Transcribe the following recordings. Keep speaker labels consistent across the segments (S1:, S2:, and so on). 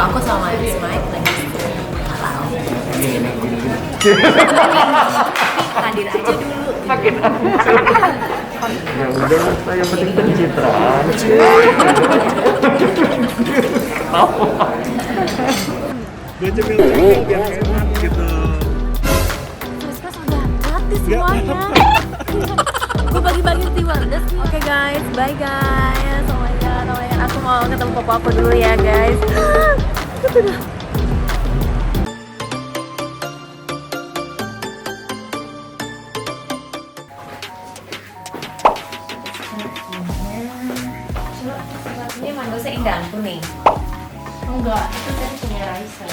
S1: aku sama Miss Mike lagi halal. Hadir aja dulu.
S2: Ya udah, yang penting pencitraan.
S3: Gue cemil-cemil biar enak gitu.
S1: Siska sudah gratis semuanya. Gue bagi-bagi stewardess. Oke guys, bye guys. Oh my god. Aku mau ketemu papa aku dulu ya guys. Itu dah. Ini mango seindah aku nih. Enggak, itu tadi punya Raisa.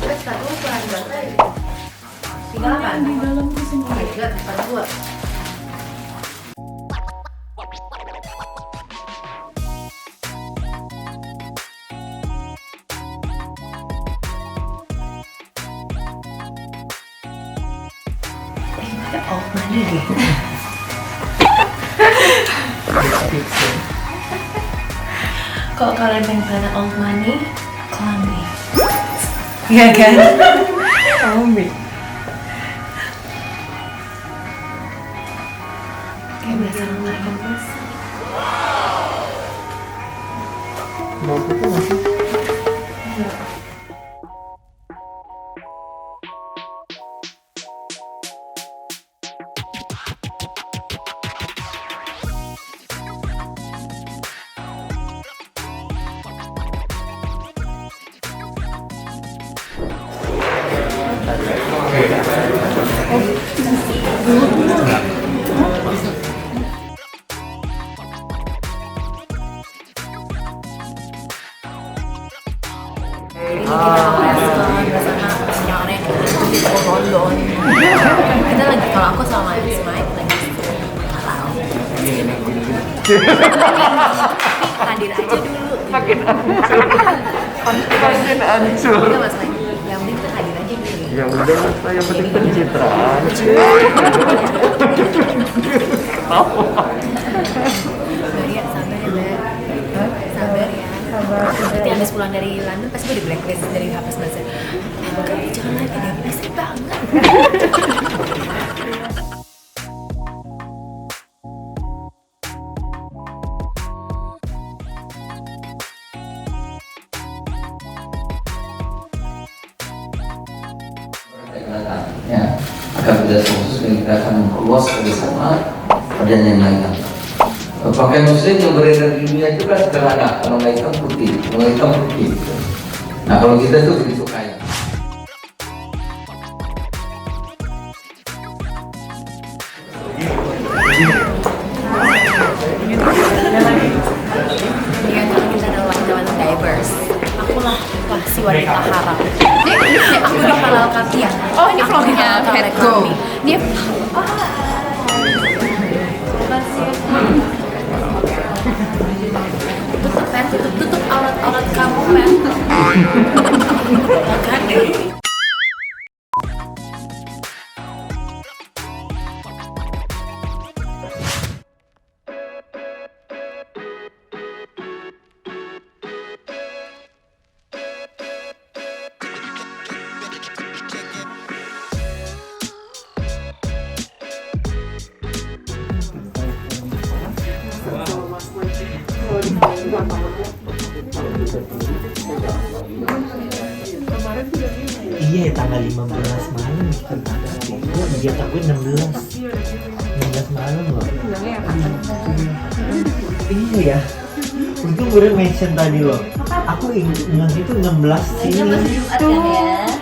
S1: Terus tadi ukuran berapa ya? 38? Di dalam tuh semua. 42. Ada old money deh. Kalau kalian pengen tanya old money, call me. Iya kan? Call me. Kayak biasa ngomong biasa.
S2: Mau foto nggak sih?
S1: Ini kita mau restoran bersama senyornya di London. Kita lagi, kalau aku sama Miss Mike lagi halal. Hadir aja dulu.
S2: Makin hancur.
S1: Enggak Mas Mike, yang penting tuh hadir aja dulu.
S2: Ya udah, yang penting pencitraan.
S1: Maria, sabar ya Mbak. Sabar ya. Nanti habis pulang dari London pasti gue di blacklist dari HP Semester. Kamu jangan lagi deh, please banget.
S4: Ya, agar tidak khusus dan kita akan memperluas kerjasama pada yang lainnya. Pakaian muslim yang beredar di dunia itu kan sederhana, kalau nggak hitam putih, kalau hitam putih. Nah kalau kita tuh begitu kaya.
S1: Iya, kalau kita adalah wanita-wanita diverse. Akulah si wanita haram. Aku udah halal ya. Oh, ini vlognya Head Go. Dia tutup aurat kamu, men. Makan deh.
S5: Iya, tanggal 15 malam kan ada sih. Dia takut 16 malam loh. Iya ya. Untung gue udah mention tadi loh. Aku ingat itu 16 sih.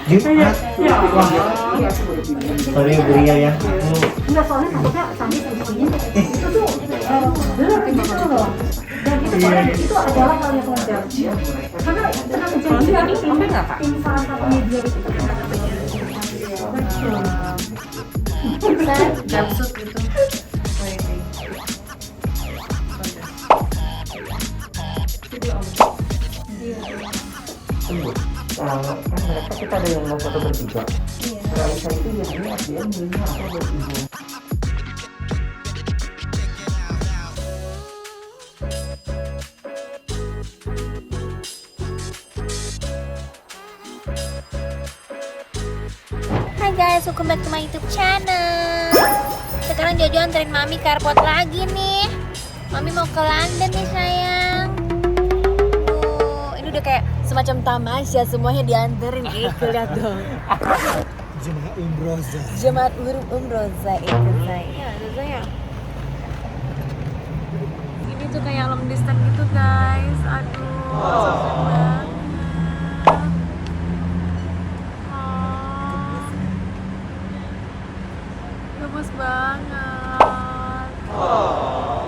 S5: Jumat. Wah. Sorry ya Buria ya.
S6: Enggak, soalnya takutnya sampai segini itu tuh berat gitu loh. Dan itu soalnya itu adalah hal yang wajar. Karena pernah kejadian tim salah satu media itu
S1: Jumpsuit itu.
S2: Tunggu. Kan mereka kita ada yang mau foto bertiga. Raisa itu yang ini dia belinya apa buat ibu?
S1: guys, welcome back to my YouTube channel. Sekarang Jojo anterin Mami ke airport lagi nih. Mami mau ke London nih sayang. Ini udah kayak semacam tamasya, semuanya dianterin. Lihat dong.
S5: Jemaah umroza.
S1: Jemaat umroza itu saya. Ini tuh kayak long distance gitu guys. Aduh, susah banget. Gemes banget. Aduh.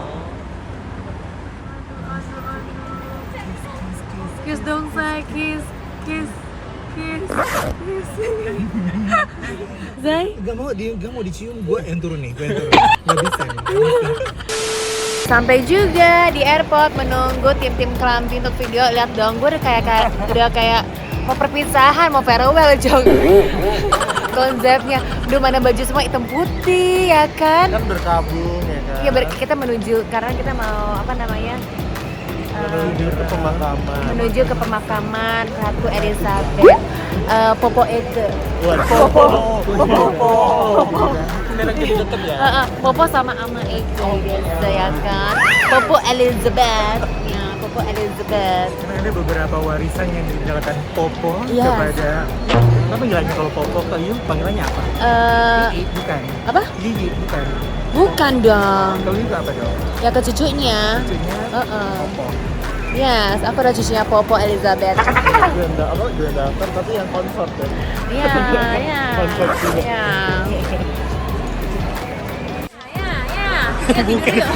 S1: Kiss dong say, kiss. Zai?
S5: Gak mau dicium, gue yang turun nih, Gak bisa.
S1: Sampai juga di airport menunggu tim-tim Kelambi untuk video. Lihat dong, gue udah kayak mau perpisahan, mau farewell Jong. Konsepnya, udah mana baju semua hitam putih ya kan?
S5: Kan berkabung ya kan?
S1: Iya, kita menuju karena kita mau apa namanya? Menuju ke pemakaman Ratu Elizabeth. Popo Eke. Popo sama Ama Eke gitu ya kan. Popo Elizabeth. Ya, Popo Elizabeth.
S5: Karena ada beberapa warisan yang dijalankan Popo
S1: Yes.
S5: kepada apa panggilannya kalau Popo ke Yu panggilannya apa? Lili, bukan.
S1: Apa?
S5: Lili, bukan.
S1: Bukan dong.
S5: Kalau itu apa dong?
S1: Ya ke cucunya.
S5: Cucunya Popo.
S1: Yes, aku udah cucunya Popo Elizabeth.
S5: Dua daftar tapi yang konsort ya.
S1: Iya.
S5: Konsort juga.
S1: Iya.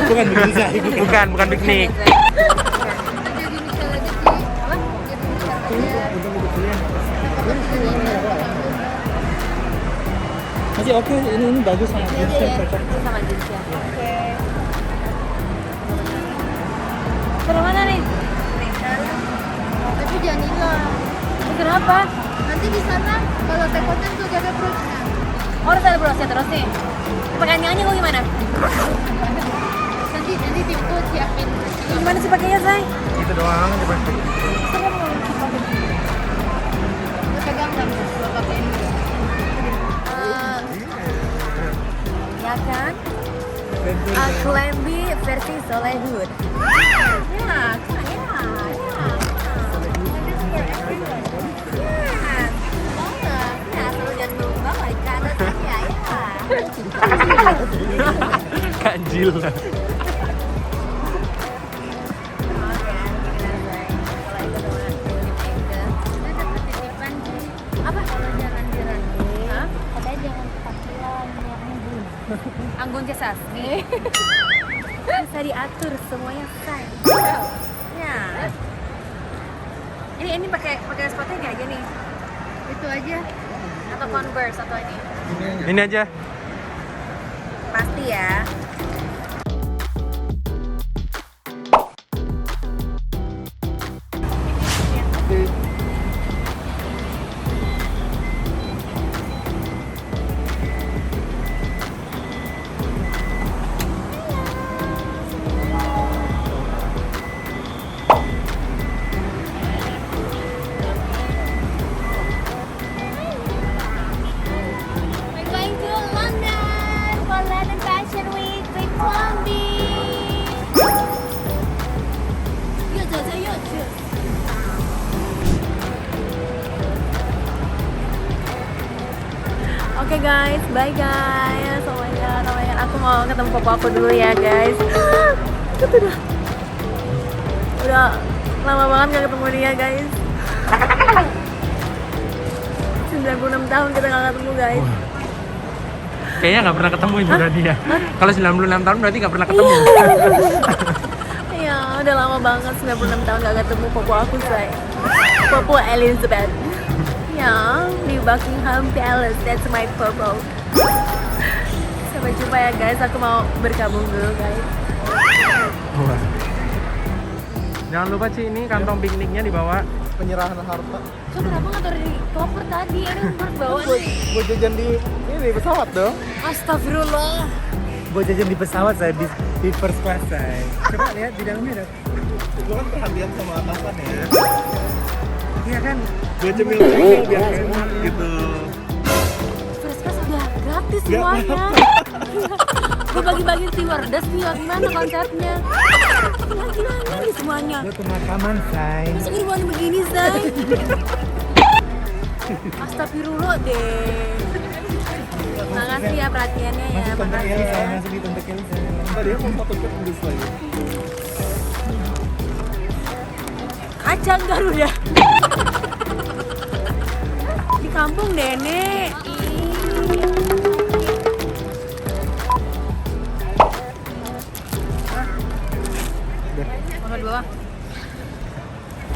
S5: Bukan berusaha, bukan piknik. Masih oke, ini bagus sama jeansnya cocok.
S1: Sama jeansnya. Oke. Ke mana nih?
S6: Tapi jangan hilang.
S1: Kenapa?
S6: Nanti di sana kalau tekotan tuh jaga perutnya.
S1: Oh, harus ada brosnya terus nih. Pakai nyanyi kok gimana?
S6: Nanti timku siapin.
S1: Gimana sih pakainya, Say?
S5: Gitu doang, coba.
S6: Pegang nggak bisa kalau pakai ini.
S1: Ya kan? Kelambi versi Solehud. Ya.
S5: Kanjil.
S1: Apa?
S6: Kalau jangan dirangkul,
S1: Hah?
S6: katanya jangan pakaian yang anggun.
S1: Anggun C. Sasmi. Bisa diatur semuanya, Say. Ya. Ini pakai sepatunya ini aja nih.
S6: Itu aja.
S1: Atau Converse atau ini.
S5: Ini aja.
S1: Pasti ya.
S6: We're going to London for London Fashion Week with Kelambi. Yuk, Jojo, yuk.
S1: Oke guys, bye guys. Oh my god. Aku mau ketemu papa aku dulu ya guys. Itu udah lama banget gak ketemu dia guys. 96 tahun kita gak ketemu guys.
S5: Kayaknya nggak pernah ketemu juga dia. Kalau 96 tahun berarti nggak pernah ketemu.
S1: Iya, udah lama banget 96 tahun gak ketemu popo aku say. Popo Elizabeth. Ya, di Buckingham Palace. That's my popo. Sampai jumpa ya guys. Aku mau berkabung dulu guys.
S5: Jangan lupa Ci, ini kantong pikniknya dibawa. Penyerahan harta.
S1: So kenapa nggak taruh di koper tadi? Aduh, harus bawa nih.
S5: Buat jajan di ini pesawat dong.
S1: Astagfirullah.
S5: Buat jajan di pesawat saya di first class saya. Coba lihat di dalamnya ada.
S3: Gue kan perhatian sama atasan ya.
S5: Iya kan?
S3: Gue cemil-cemil biar enak gitu.
S1: First class gratis semuanya. Gue bagi-bagi stewardess nih, gimana konsepnya? Gila nih semuanya.
S5: Lu pemakaman, say.
S1: Masa gue mau begini, say? Astagfirullah deh. Makasih ya perhatiannya ya.
S5: Masuk Tante
S1: Makasih
S5: Elsa,
S1: ya.
S5: masuk di Tante Elsa.
S3: Tadi aku mau foto pedes lagi.
S1: Kacang Garuda. Di kampung Nenek. Makan di bawah.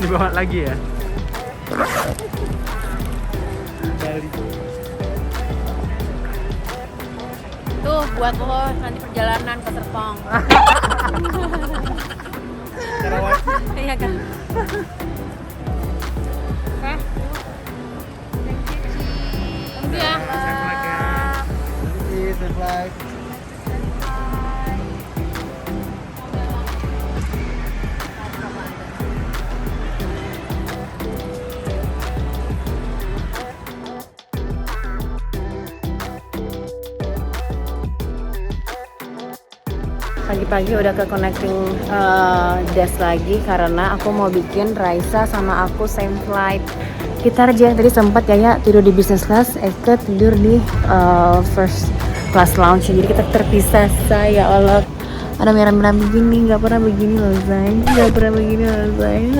S3: Dibawa lagi ya. Bali.
S1: Tuh buat lo nanti perjalanan ke Serpong.
S3: Karawat.
S1: Iya kan? Thank you ya. Pagi-pagi udah ke connecting desk lagi karena aku mau bikin Raisa sama aku same flight. Kita aja tadi sempat ya tidur di business class, Eka tidur di first class lounge. Jadi kita terpisah, say. Ya Allah. Ada merah-merah begini, nggak pernah begini loh, say. Nggak pernah begini loh, say.